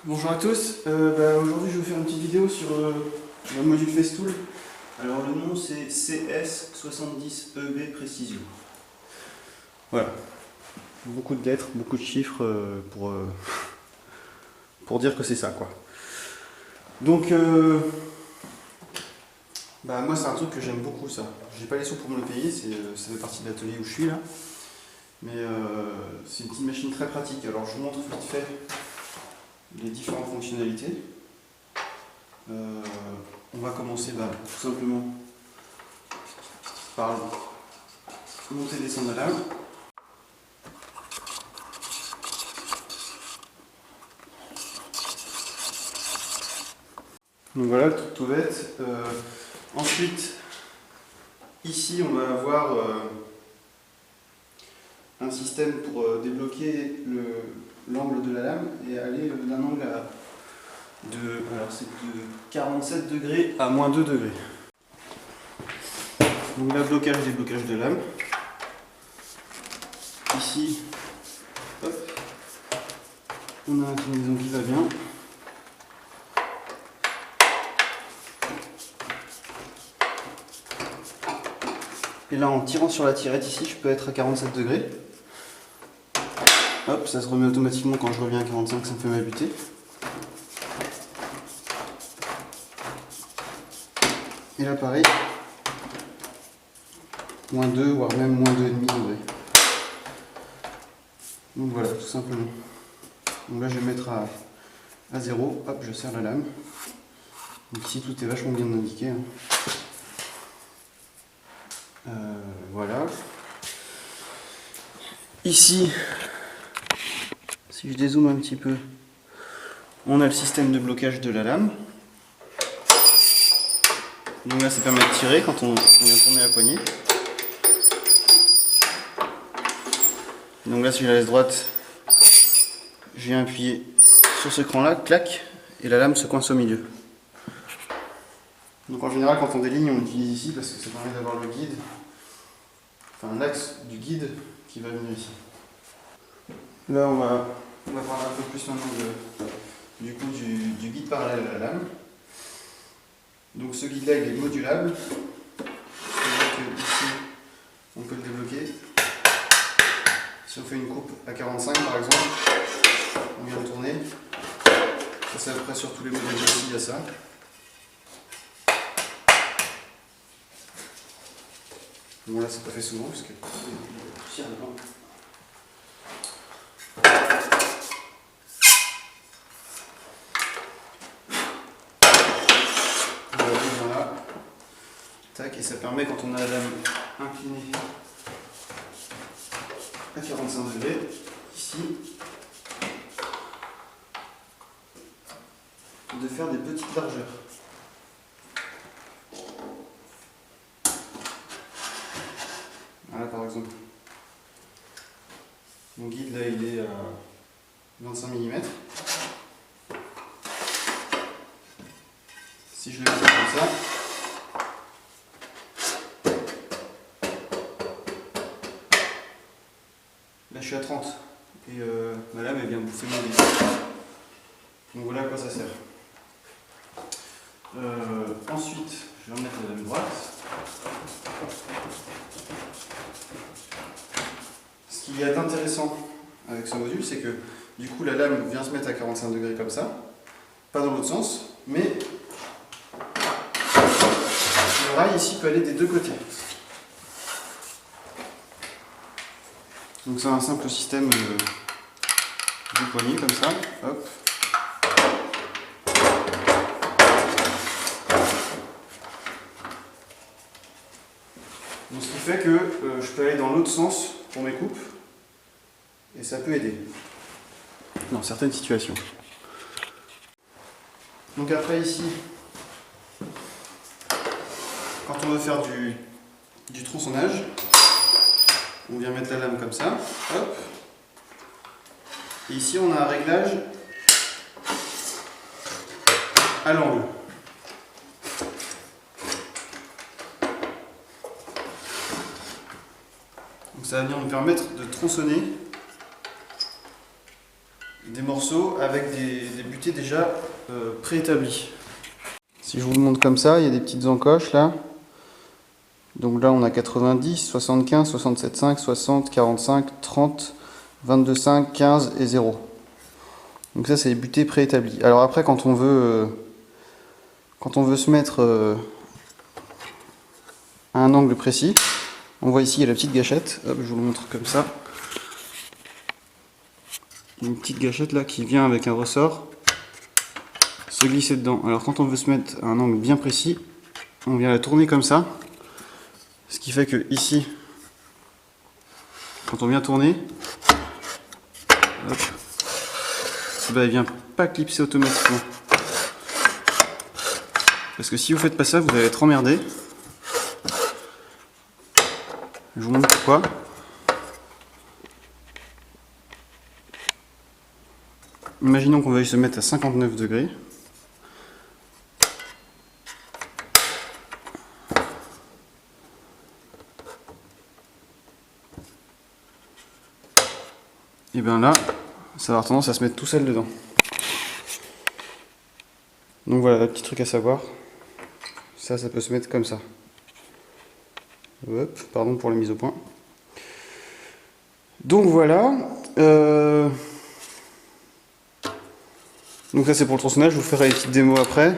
Bonjour à tous, aujourd'hui je vais vous faire une petite vidéo sur le module Festool. Alors le nom c'est CS70EB Précision. Voilà, beaucoup de lettres, beaucoup de chiffres pour dire que c'est ça quoi. Donc moi c'est un truc que j'aime beaucoup ça. J'ai pas les sous pour me le payer, ça fait partie de l'atelier où je suis là. Mais c'est une petite machine très pratique. Alors je vous montre vite fait les différentes fonctionnalités. On va commencer tout simplement par monter et descendre la lame. Donc voilà, tout bête. Ensuite, ici on va avoir un système pour débloquer l'angle de la lame et aller d'un angle alors c'est de 47 degrés à moins 2 degrés. Donc là, blocage, déblocage de lame. Ici, hop, on a l'inclinaison qui va bien. Et là, en tirant sur la tirette ici, je peux être à 47 degrés. Hop, ça se remet automatiquement quand je reviens à 45, ça me fait m'abuter. Et là, pareil, moins 2, voire même moins 2,5 degrés. Donc voilà, tout simplement. Donc là, je vais mettre à 0, hop, je serre la lame. Donc ici, tout est vachement bien indiqué. Voilà. Ici, si je dézoome un petit peu, on a le système de blocage de la lame. Donc là, ça permet de tirer quand on vient tourner la poignée. Donc là, si je la laisse droite, je viens appuyer sur ce cran là, clac, et la lame se coince au milieu. Donc en général, quand on déligne, on l'utilise ici parce que ça permet d'avoir le guide, enfin l'axe du guide qui va venir ici. Là, on va parler un peu plus maintenant du guide parallèle à la lame. Donc ce guide là, il est modulable. C'est-à-dire que ici, on peut le débloquer. Si on fait une coupe à 45 par exemple, on vient le tourner. Ça c'est à peu près sur tous les modèles aussi, il y a ça. Bon là c'est pas fait souvent parce que poussière dedans. Voilà. Tac, et ça permet quand on a la lame inclinée à 45 degrés, ici, de faire des petites largeurs. Voilà par exemple. Mon guide là il est à 25 mm. Si je le fais comme ça, là je suis à 30 et ma lame elle vient bouffer mon guide. Donc voilà à quoi ça sert. Ensuite, je vais remettre la lame droite. Ce qui est intéressant avec ce module, c'est que du coup la lame vient se mettre à 45 degrés comme ça, pas dans l'autre sens, mais le rail ici peut aller des deux côtés. Donc c'est un simple système de poignée comme ça, hop. Donc ce qui fait que je peux aller dans l'autre sens pour mes coupes et ça peut aider dans certaines situations. Donc après ici, quand on veut faire du tronçonnage, on vient mettre la lame comme ça, hop. Et ici on a un réglage à l'angle. Donc ça va venir nous permettre de tronçonner des morceaux avec des butées déjà préétablies. Si je vous le montre comme ça, il y a des petites encoches là. Donc là on a 90, 75, 67,5, 60, 45, 30, 22,5, 15 et 0. Donc ça c'est les butées préétablies. Alors après quand on veut se mettre à un angle précis, on voit ici il y a la petite gâchette. Hop, je vous le montre comme ça. Une petite gâchette là qui vient avec un ressort se glisser dedans. Alors quand on veut se mettre à un angle bien précis, on vient la tourner comme ça. Ce qui fait que ici, quand on vient tourner, hop, ben, elle vient pas clipser automatiquement. Parce que si vous faites pas ça, vous allez être emmerdé. Je vous montre pourquoi. Imaginons qu'on veuille se mettre à 59 degrés. Et bien là, ça va avoir tendance à se mettre tout seul dedans. Donc voilà, le petit truc à savoir. Ça peut se mettre comme ça. Hop, pardon pour la mise au point. Donc voilà. Donc ça c'est pour le tronçonnage, je vous ferai une petite démo après.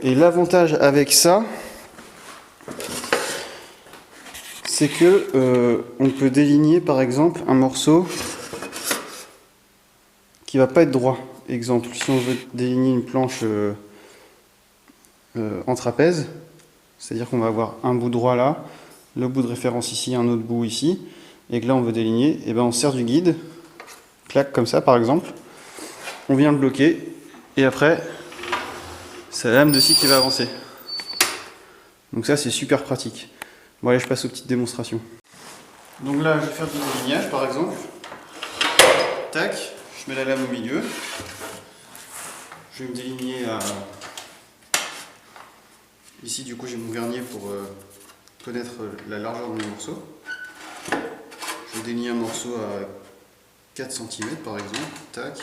Et l'avantage avec ça, c'est que on peut déligner par exemple un morceau qui va pas être droit. Exemple, si on veut déligner une planche en trapèze, c'est-à-dire qu'on va avoir un bout droit là, le bout de référence ici, un autre bout ici, et que là on veut déligner, et ben on sert du guide, clac comme ça par exemple, on vient le bloquer, et après c'est la lame de scie qui va avancer. Donc ça c'est super pratique. Bon allez, je passe aux petites démonstrations. Donc là je vais faire du délignage par exemple. Tac, je mets la lame au milieu. Je vais me déligner à... Ici du coup j'ai mon vernier pour connaître la largeur de mon morceau. Je vais déligner un morceau à 4 cm par exemple. Tac.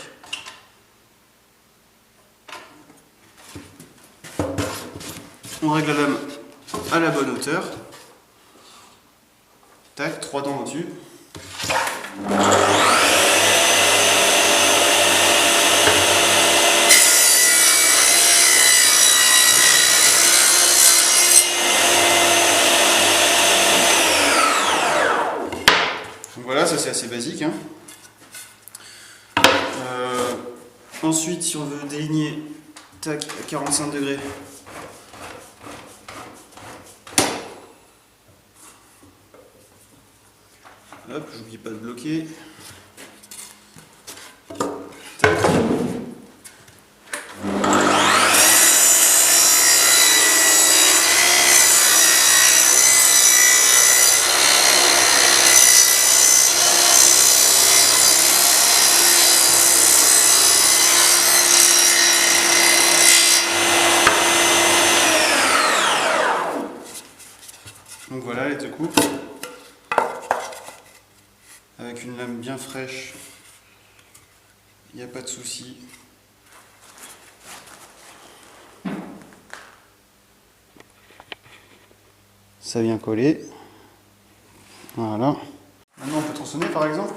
On règle la lame à la bonne hauteur. Tac, 3 dents au-dessus. Donc voilà, ça c'est assez basique. Hein. Ensuite, si on veut déligner tac, à 45 degrés, hop, j'oublie pas de bloquer. Tac. Donc voilà, elle te coupe. Avec une lame bien fraîche, il n'y a pas de souci. Ça vient coller. Voilà. Maintenant on peut tronçonner par exemple.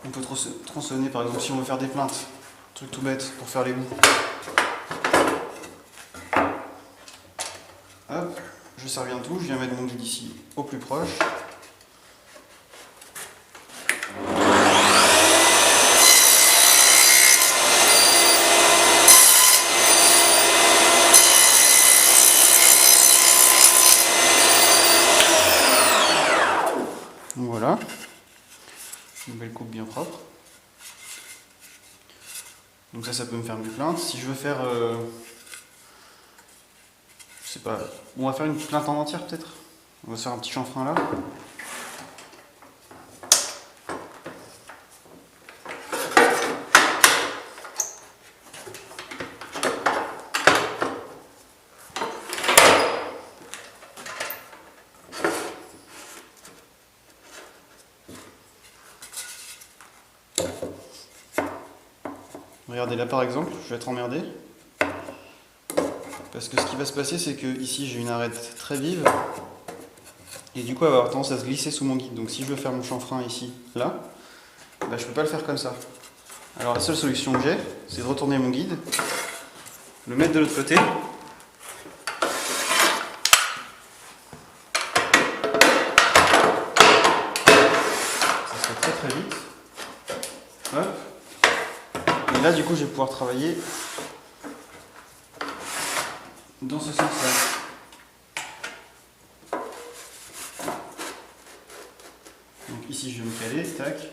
On peut tronçonner par exemple si on veut faire des plinthes. Truc tout bête pour faire les bouts. Hop, je sers bien tout, je viens mettre mon guide ici au plus proche. Voilà, une belle coupe bien propre. Donc ça peut me faire une plainte. Si je veux faire, je sais pas, on va faire une plainte en entière peut-être. On va se faire un petit chanfrein là. Regardez là par exemple, je vais être emmerdé. Parce que ce qui va se passer, c'est que ici j'ai une arête très vive. Et du coup elle va avoir tendance à se glisser sous mon guide. Donc si je veux faire mon chanfrein ici, là, bah, je peux pas le faire comme ça. Alors la seule solution que j'ai, c'est de retourner mon guide, le mettre de l'autre côté. Très vite. Hop. Et là du coup je vais pouvoir travailler dans ce sens-là. Donc ici je vais me caler, tac.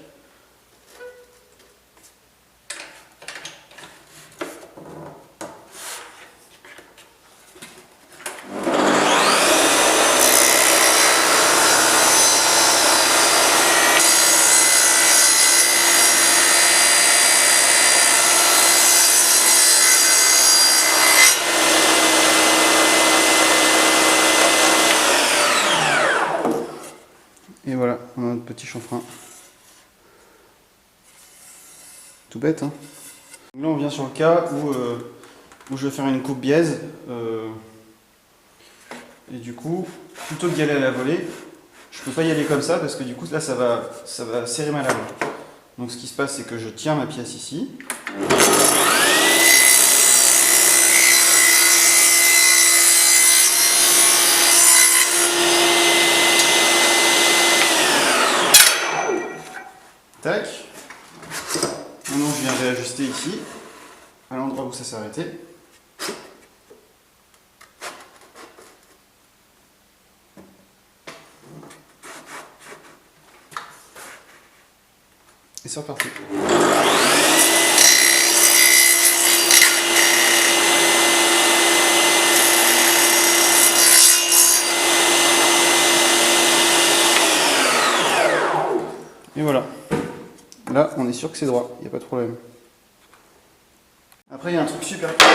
Et voilà, on a notre petit chanfrein. Tout bête, hein. Donc là on vient sur le cas où je vais faire une coupe biaise. Et du coup, plutôt que d'y aller à la volée, je peux pas y aller comme ça parce que du coup là ça va serrer ma lame. Donc ce qui se passe, c'est que je tiens ma pièce ici. Tac. Maintenant je viens réajuster ici, à l'endroit où ça s'est arrêté. Et c'est reparti. Et voilà. Là, on est sûr que c'est droit, il n'y a pas de problème. Après, il y a un truc super classe.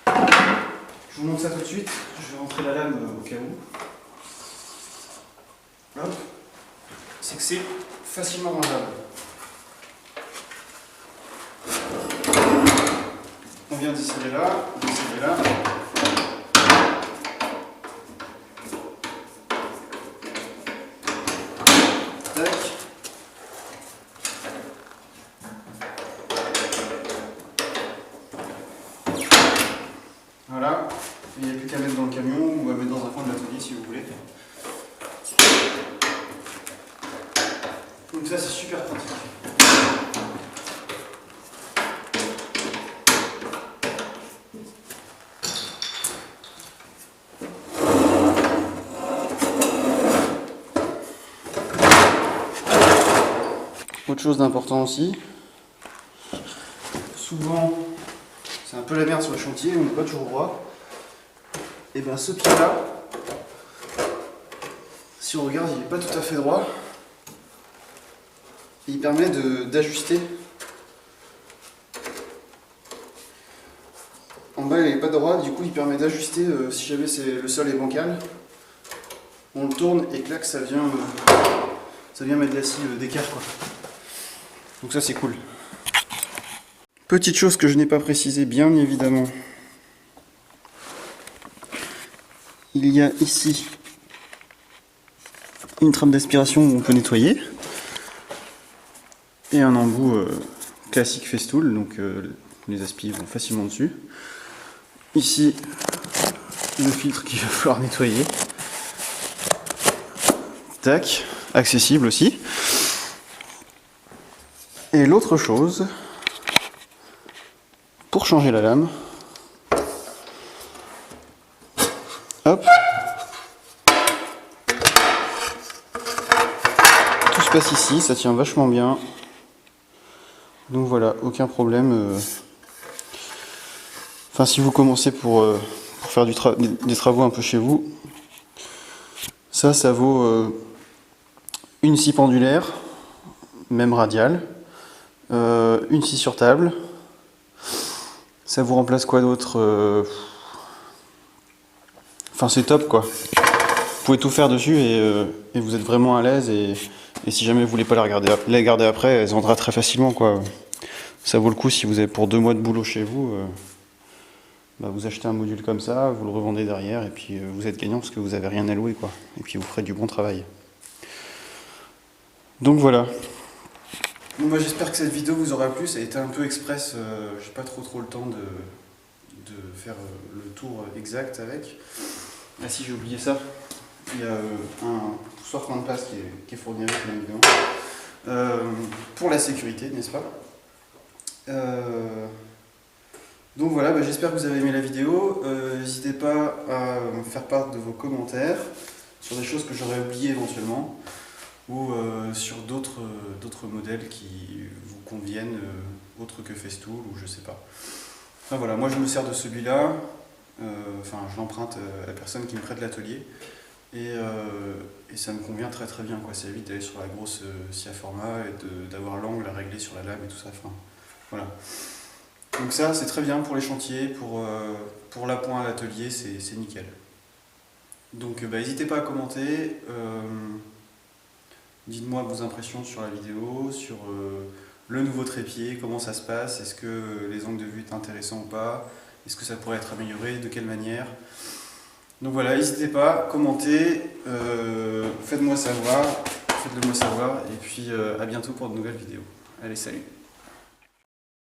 Je vous montre ça tout de suite. Je vais rentrer la lame au cas où. Hop. C'est que c'est facilement rangeable. On vient d'insérer là, d'insérer là. Tac. Voilà, il n'y a plus qu'à mettre dans le camion ou à mettre dans un coin de l'atelier si vous voulez. Donc ça c'est super pratique. Autre chose d'important aussi, souvent c'est un peu la merde sur le chantier, on n'est pas toujours droit. Et bien ce pied là, si on regarde, il n'est pas tout à fait droit. Il permet d'ajuster. En bas il n'est pas droit, du coup il permet d'ajuster si jamais le sol est bancal. On le tourne et clac, ça vient mettre de la scie d'équerre quoi. Donc ça c'est cool. Petite chose que je n'ai pas précisé bien évidemment. Il y a ici une trappe d'aspiration où on peut nettoyer. Et un embout classique festool, donc les aspis vont facilement dessus. Ici, le filtre qu'il va falloir nettoyer. Tac, accessible aussi. Et l'autre chose, pour changer la lame, hop, tout se passe ici, ça tient vachement bien. Donc voilà, aucun problème. Enfin, si vous commencez pour faire des travaux un peu chez vous, ça vaut une scie pendulaire, même radiale, une scie sur table. Ça vous remplace quoi d'autre Enfin, c'est top quoi. Vous pouvez tout faire dessus et vous êtes vraiment à l'aise. Et si jamais vous voulez pas les garder après, elles se vendra très facilement quoi. Ça vaut le coup si vous avez pour 2 mois de boulot chez vous. Vous achetez un module comme ça, vous le revendez derrière et puis vous êtes gagnant parce que vous n'avez rien à louer, quoi. Et puis vous ferez du bon travail. Donc voilà. Bon, moi j'espère que cette vidéo vous aura plu. Ça a été un peu express. J'ai pas trop le temps de faire le tour exact avec. Ah si, j'ai oublié ça. Il y a un sortant de place qui est fourni avec, bien évidemment. Pour la sécurité, n'est-ce pas? Donc voilà, j'espère que vous avez aimé la vidéo. N'hésitez pas à me faire part de vos commentaires sur des choses que j'aurais oubliées éventuellement ou sur d'autres modèles qui vous conviennent autres que Festool ou je sais pas. Enfin voilà, moi je me sers de celui-là, je l'emprunte à la personne qui me prête l'atelier et ça me convient très bien, quoi. Ça évite d'aller sur la grosse scie à format et d'avoir l'angle à régler sur la lame et tout ça. Enfin, voilà. Donc ça c'est très bien pour les chantiers, pour l'appoint à l'atelier, c'est nickel. Donc n'hésitez pas à commenter, dites-moi vos impressions sur la vidéo, sur le nouveau trépied, comment ça se passe, est-ce que les angles de vue est intéressant ou pas, est-ce que ça pourrait être amélioré, de quelle manière. Donc voilà, n'hésitez pas, commentez, faites-le moi savoir, et puis à bientôt pour de nouvelles vidéos. Allez, salut!